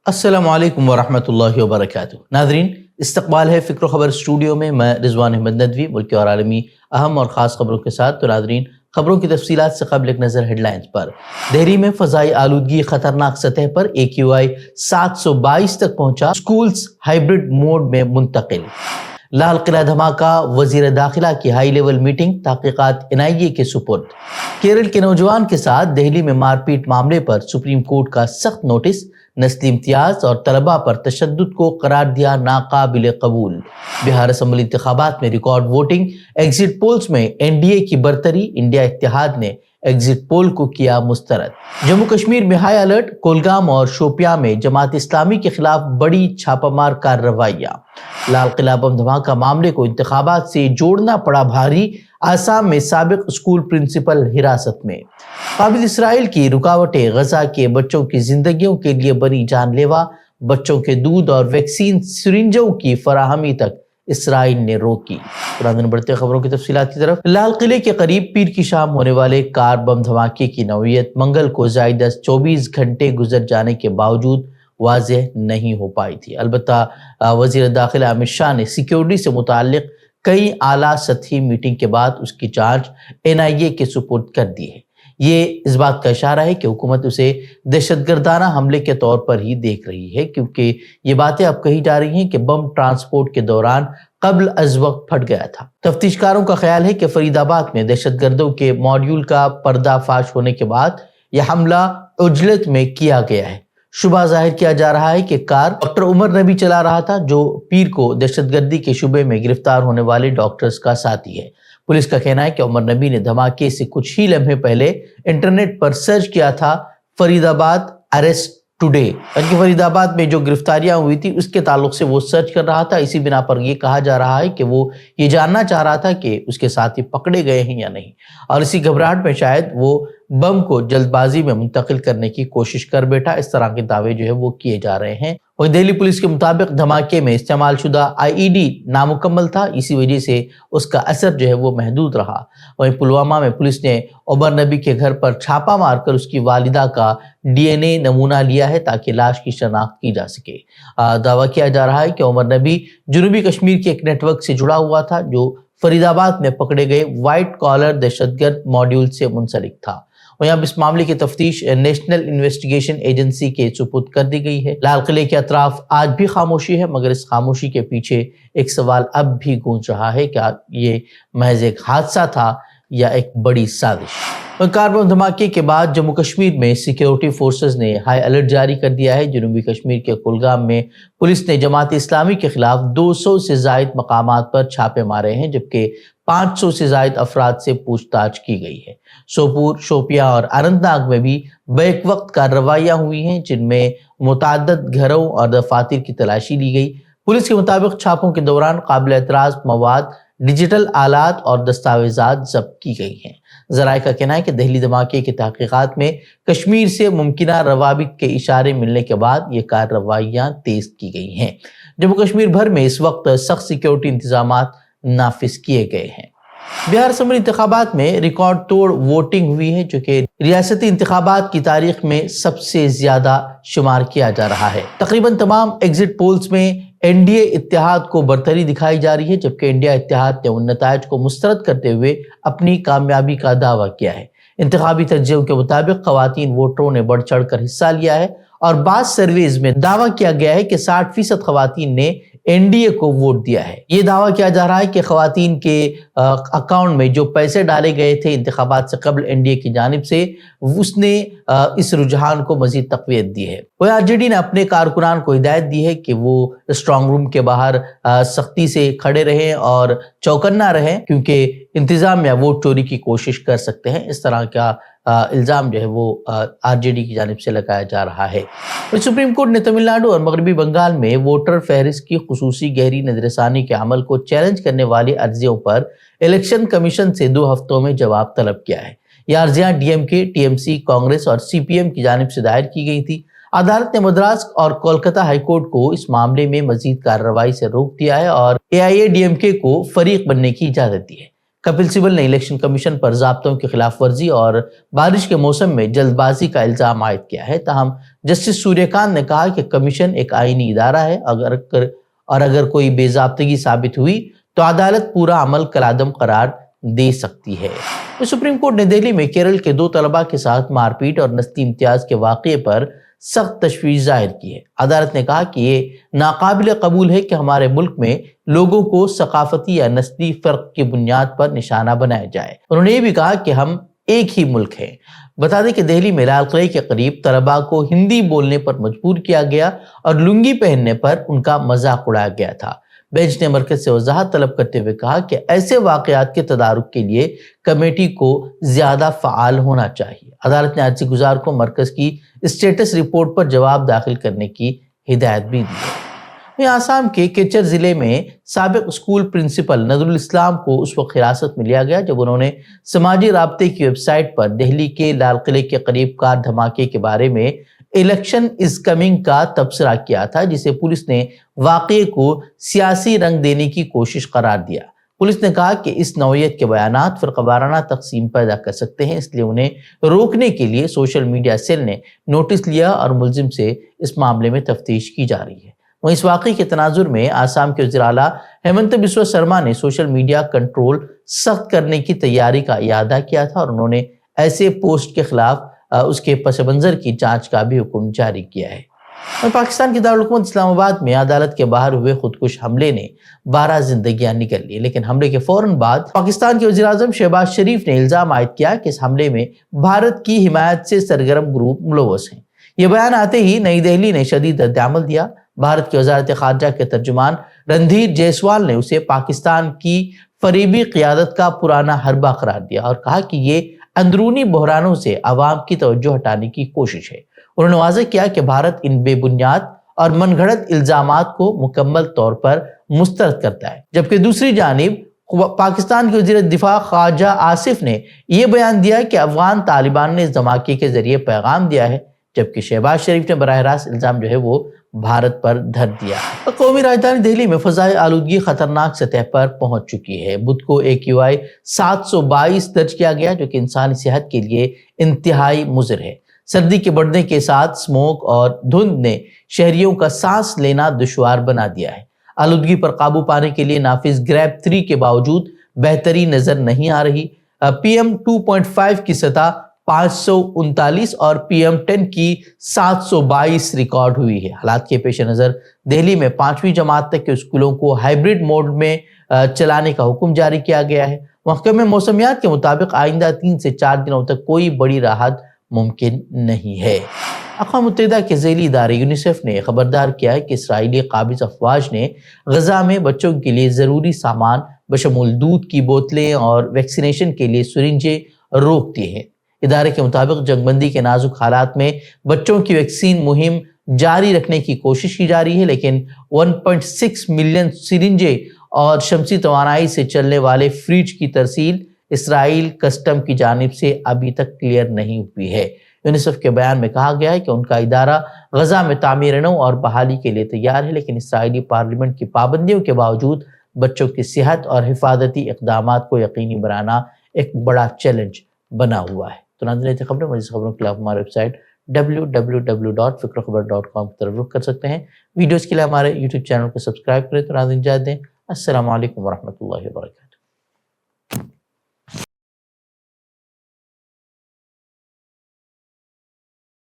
السلام علیکم ورحمۃ اللہ وبرکاتہ۔ ناظرین، استقبال ہے فکر و خبر اسٹوڈیو میں رضوان احمد ندوی ملکی اور عالمی اہم اور خاص خبروں کے ساتھ۔ تو ناظرین، خبروں کی تفصیلات سے قبل ایک نظر ہیڈ لائنز پر۔ دہلی میں فضائی آلودگی خطرناک سطح پر، AQI 722 تک پہنچا، سکولز ہائیبرڈ موڈ میں منتقل۔ لال قلعہ دھماکہ، وزیر داخلہ کی ہائی لیول میٹنگ، تحقیقات NIA کے سپرد۔ کیرل کے نوجوان کے ساتھ دہلی میں مار پیٹ معاملے پر سپریم کورٹ کا سخت نوٹس، نسلی امتیاز اور طلبہ پر تشدد کو قرار دیا ناقابل قبول۔ بہار اسمبلی انتخابات میں ریکارڈ ووٹنگ، ایگزٹ پولز میں NDA کی برتری، انڈیا اتحاد نے ایگزٹ پول کو کیا مسترد۔ جموں کشمیر میں ہائی الرٹ، کولگام اور شوپیاں میں جماعت اسلامی کے خلاف بڑی چھاپہ مار کارروائیاں۔ لال قلعہ بم دھماکہ معاملے کو انتخابات سے جوڑنا پڑا بھاری، آسام میں سابق اسکول پرنسپل حراست میں۔ قابل اسرائیل کی رکاوٹیں غزہ کے بچوں کی زندگیوں کے لیے بنی جان لیوا، بچوں کے دودھ اور ویکسین سرنجوں کی فراہمی تک اسرائیل نے روکی۔ بڑھتے خبروں کی تفصیلات کی طرف۔ لال قلعے کے قریب پیر کی شام ہونے والے کار بم دھماکے کی نوعیت منگل کو زائد از 24 گھنٹے گزر جانے کے باوجود واضح نہیں ہو پائی تھی۔ البتہ وزیر داخلہ امت شاہ نے سیکیورٹی سے متعلق کئی اعلیٰ سطحی میٹنگ کے بعد اس کی جانچ NIA کے سپرد کر دی ہے۔ یہ اس بات کا اشارہ ہے کہ حکومت اسے دہشت گردانہ حملے کے طور پر ہی دیکھ رہی ہے، کیونکہ یہ باتیں اب کہی جا رہی ہیں کہ بم ٹرانسپورٹ کے دوران قبل از وقت پھٹ گیا تھا۔ تفتیش کاروں کا خیال ہے کہ فرید آباد میں دہشت گردوں کے ماڈیول کا پردہ فاش ہونے کے بعد یہ حملہ عجلت میں کیا گیا ہے۔ شبہ ظاہر کیا جا رہا ہے کہ کار ڈاکٹر عمر نبی چلا رہا تھا، جو پیر کو دہشت گردی کے شبے میں گرفتار ہونے والے ڈاکٹرز کا ساتھی ہے۔ پولیس کا کہنا ہے کہ عمر نبی نے دھماکے سے کچھ ہی لمحے پہلے انٹرنیٹ پر سرچ کیا تھا فرید آباد اریسٹ ٹوڈے، یعنی فرید آباد میں جو گرفتاریاں ہوئی تھی اس کے تعلق سے وہ سرچ کر رہا تھا۔ اسی بنا پر یہ کہا جا رہا ہے کہ وہ یہ جاننا چاہ رہا تھا کہ اس کے ساتھی پکڑے گئے ہیں یا نہیں، اور اسی گھبراہٹ میں شاید وہ بم کو جلد بازی میں منتقل کرنے کی کوشش کر بیٹھا۔ اس طرح کے دعوے جو ہے وہ کیے جا رہے ہیں۔ اور دہلی پولیس کے مطابق دھماکے میں استعمال شدہ IED نامکمل تھا، اسی وجہ سے اس کا اثر جو ہے وہ محدود رہا۔ وہیں پلوامہ میں پولیس نے عمر نبی کے گھر پر چھاپہ مار کر اس کی والدہ کا DNA نمونہ لیا ہے تاکہ لاش کی شناخت کی جا سکے۔ دعویٰ کیا جا رہا ہے کہ عمر نبی جنوبی کشمیر کے ایک نیٹ ورک سے جڑا ہوا تھا جو فرید آباد میں پکڑے گئے وائٹ کالر دہشت گرد ماڈیول سے منسلک تھا۔ اور اب اس معاملے کی تفتیش نیشنل انویسٹیگیشن ایجنسی کے سپرد کر دی گئی ہے۔ لال قلعے کے اطراف آج بھی خاموشی ہے، مگر اس خاموشی کے پیچھے ایک سوال اب بھی گونج رہا ہے کہ یہ محض ایک حادثہ تھا یا ایک بڑی سازش۔ کار بم دھماکے کے بعد جموں کشمیر میں سیکیورٹی فورسز نے ہائی الرٹ جاری کر دیا ہے۔ جنوبی کشمیر کے کولگام میں پولیس نے جماعت اسلامی کے خلاف 200 سے زائد مقامات پر چھاپے مارے ہیں، جبکہ 500 سے زائد افراد سے پوچھ تاچھ کی گئی ہے۔ سوپور، شوپیاں اور اننت ناگ میں بھی بیک وقت کارروائیاں ہوئی ہیں، جن میں متعدد گھروں اور دفاتر کی تلاشی لی گئی۔ پولیس کے مطابق چھاپوں کے دوران قابل اعتراض مواد، ڈیجیٹل آلات اور دستاویزات ضبط کی گئی ہیں۔ ذرائع کا کہنا ہے کہ دہلی دھماکے کی تحقیقات میں کشمیر سے ممکنہ روابط کے اشارے ملنے کے بعد یہ کارروائیاں تیز کی گئی ہیں۔ جموں کشمیر بھر میں اس وقت سخت سیکیورٹی انتظامات نافذ کیے گئے ہیں۔ بہار اسمبلی انتخابات میں ریکارڈ توڑ ووٹنگ ہوئی ہے، جو کہ ریاستی انتخابات کی تاریخ میں سب سے زیادہ شمار کیا جا رہا ہے۔ تقریباً تمام ایگزٹ پولز میں NDA اتحاد کو برتری دکھائی جا رہی ہے، جبکہ انڈیا اتحاد نے ان نتائج کو مسترد کرتے ہوئے اپنی کامیابی کا دعویٰ کیا ہے۔ انتخابی تجزیوں کے مطابق خواتین ووٹروں نے بڑھ چڑھ کر حصہ لیا ہے، اور بعض سرویز میں دعویٰ کیا گیا ہے کہ 60% خواتین نے NDA کو ووٹ دیا ہے۔ یہ دعویٰ کیا جا رہا ہے کہ خواتین کے اکاؤنٹ میں جو پیسے ڈالے گئے تھے انتخابات سے قبل NDA کی جانب سے، اس نے اس رجحان کو مزید تقویت دی ہے۔ وہ RJD نے اپنے کارکنان کو ہدایت دی ہے کہ وہ اسٹرانگ روم کے باہر سختی سے کھڑے رہیں اور چوکنا رہیں، کیونکہ انتظامیہ ووٹ چوری کی کوشش کر سکتے ہیں۔ اس طرح کا الزام جو ہے وہ RJD کی جانب سے لگایا جا رہا ہے۔ سپریم کورٹ نے تمل ناڈو اور مغربی بنگال میں ووٹر فہرست کی خصوصی گہری نظر ثانی کے عمل کو چیلنج کرنے والی عرضیوں پر الیکشن کمیشن سے 2 ہفتوں میں جواب طلب کیا ہے۔ یہ عرضیاں DMK، TMC، کانگریس اور CPM کی جانب سے دائر کی گئی تھی۔ عدالت نے مدراس اور کولکتہ ہائی کورٹ کو اس معاملے میں مزید کارروائی سے روک دیا ہے اور AIADMK کو فریق بننے کی اجازت دی ہے۔ کپل سبل نے الیکشن کمیشن پر ضابطوں کی خلاف ورزی اور بارش کے موسم میں جلد بازی کا الزام عائد کیا ہے، تاہم جسٹس سوریہ کانت نے کہا کہ کمیشن ایک آئینی ادارہ ہے اور اگر کوئی بے ضابطگی ثابت ہوئی تو عدالت پورا عمل کالعدم قرار دے سکتی ہے۔ سپریم کورٹ نے دہلی میں کیرل کے 2 طلباء کے ساتھ مار پیٹ اور نسلی امتیاز کے واقعے پر سخت تشویش ظاہر کی ہے۔ عدالت نے کہا کہ یہ ناقابل قبول ہے کہ ہمارے ملک میں لوگوں کو ثقافتی یا نسلی فرق کی بنیاد پر نشانہ بنایا جائے۔ انہوں نے یہ بھی کہا کہ ہم ایک ہی ملک ہیں۔ بتا دیں کہ دہلی میں لال قلعے کے قریب طلباء کو ہندی بولنے پر مجبور کیا گیا اور لنگی پہننے پر ان کا مذاق اڑایا گیا تھا۔ بینچ نے مرکز سے وضاحت طلب کرتے ہوئے کہا کہ ایسے واقعات کے تدارک کے لیے کمیٹی کو زیادہ فعال ہونا چاہیے۔ عدالت نے عرضی گزار کو مرکز کی اسٹیٹس رپورٹ پر جواب داخل کرنے کی ہدایت بھی دی ہے۔ آسام کے کیچر ضلع میں سابق اسکول پرنسپل نظر الاسلام کو اس وقت حراست میں لیا گیا جب انہوں نے سماجی رابطے کی ویب سائٹ پر دہلی کے لال قلعے کے قریب کار دھماکے کے بارے میں الیکشن از کمنگ کا تبصرہ کیا تھا، جسے پولیس نے واقعے کو سیاسی رنگ دینے کی کوشش قرار دیا۔ پولیس نے کہا کہ اس نوعیت کے بیانات فرقہ وارانہ تقسیم پیدا کر سکتے ہیں، اس لیے انہیں روکنے کے لیے سوشل میڈیا سیل نے نوٹس لیا اور ملزم سے اس معاملے میں تفتیش کی جا رہی ہے۔ وہ اس واقعے کے تناظر میں آسام کے وزیر اعلیٰ ہیمنت بسوا سرما نے سوشل میڈیا کنٹرول سخت کرنے کی تیاری کا اعادہ کیا تھا اور انہوں نے ایسے پوسٹ کے خلاف اس کے پس منظر کی جانچ کا بھی حکم جاری کیا ہے۔ اور پاکستان کی دارالحکومت اسلام آباد میں عدالت کے باہر ہوئے خودکش حملے نے 12 زندگیاں نکل لی، لیکن حملے کے فوراً بعد پاکستان کے وزیر اعظم شہباز شریف نے الزام عائد کیا کہ اس حملے میں بھارت کی حمایت سے سرگرم گروپ ملوث ہیں۔ یہ بیان آتے ہی نئی دہلی نے شدید رد عمل دیا۔ بھارت کی وزارت خارجہ کے ترجمان رندھیر جیسوال نے اسے پاکستان کی فریبی قیادت کا پرانا حربہ قرار دیا اور کہا کہ یہ اندرونی بحرانوں سے عوام کی توجہ ہٹانے کی کوشش ہے۔ انہوں نے واضح کیا کہ بھارت ان بے بنیاد اور من گھڑت الزامات کو مکمل طور پر مسترد کرتا ہے، جبکہ دوسری جانب پاکستان کے وزیر دفاع خواجہ آصف نے یہ بیان دیا کہ افغان طالبان نے اس دھماکے کے ذریعے پیغام دیا ہے، جبکہ شہباز شریف نے براہ راست الزام وہ بھارت پر دھر دیا۔ قومی راجدھانی دہلی میں فضائی آلودگی خطرناک سطح پر پہنچ چکی ہے۔ بدھ کو AQI 722 درج کیا گیا، جو کہ انسانی صحت کے لیے انتہائی مضر ہے۔ سردی کے بڑھنے کے ساتھ اسموگ اور دھند نے شہریوں کا سانس لینا دشوار بنا دیا ہے۔ آلودگی پر قابو پانے کے لیے نافذ گریپ 3 کے باوجود بہتری نظر نہیں آ رہی۔ PM 2.5 کی سطح 539 اور PM 10 کی 722 ریکارڈ ہوئی ہے۔ حالات کے پیش نظر دہلی میں 5ویں جماعت تک کے اسکولوں کو ہائبرڈ موڈ میں چلانے کا حکم جاری کیا گیا ہے۔ محکمہ موسمیات کے مطابق آئندہ 3 سے 4 دنوں تک کوئی بڑی راحت ممکن نہیں ہے۔ اقوام متحدہ کے ذیلی ادارے یونیسیف نے خبردار کیا ہے کہ اسرائیلی قابض افواج نے غزہ میں بچوں کے لیے ضروری سامان بشمول دودھ کی بوتلیں اور ویکسینیشن کے لیے سرنجیں روک دی ہیں۔ ادارے کے مطابق جنگ بندی کے نازک حالات میں بچوں کی ویکسین مہم جاری رکھنے کی کوشش کی جا رہی ہے، لیکن 1.6 ملین سرنجیں اور شمسی توانائی سے چلنے والے فریج کی ترسیل اسرائیل کسٹم کی جانب سے ابھی تک کلیئر نہیں ہوئی ہے۔ یونیسیف کے بیان میں کہا گیا ہے کہ ان کا ادارہ غزہ میں تعمیر نو اور بحالی کے لیے تیار ہے، لیکن اسرائیلی پارلیمنٹ کی پابندیوں کے باوجود بچوں کی صحت اور حفاظتی اقدامات کو یقینی بنانا ایک بڑا چیلنج بنا ہوا ہے۔ تو ناظرین، خبریں مزید خبروں کے لیے آپ ہمارے ویب سائٹ www.fikrakhbar.com کی طرف رخ کر سکتے ہیں۔ ویڈیوز کے لیے ہمارے YouTube چینل کو سبسکرائب کریں۔ تو ناظرین اجازت دیں، السلام علیکم ورحمۃ اللہ وبرکاتہ۔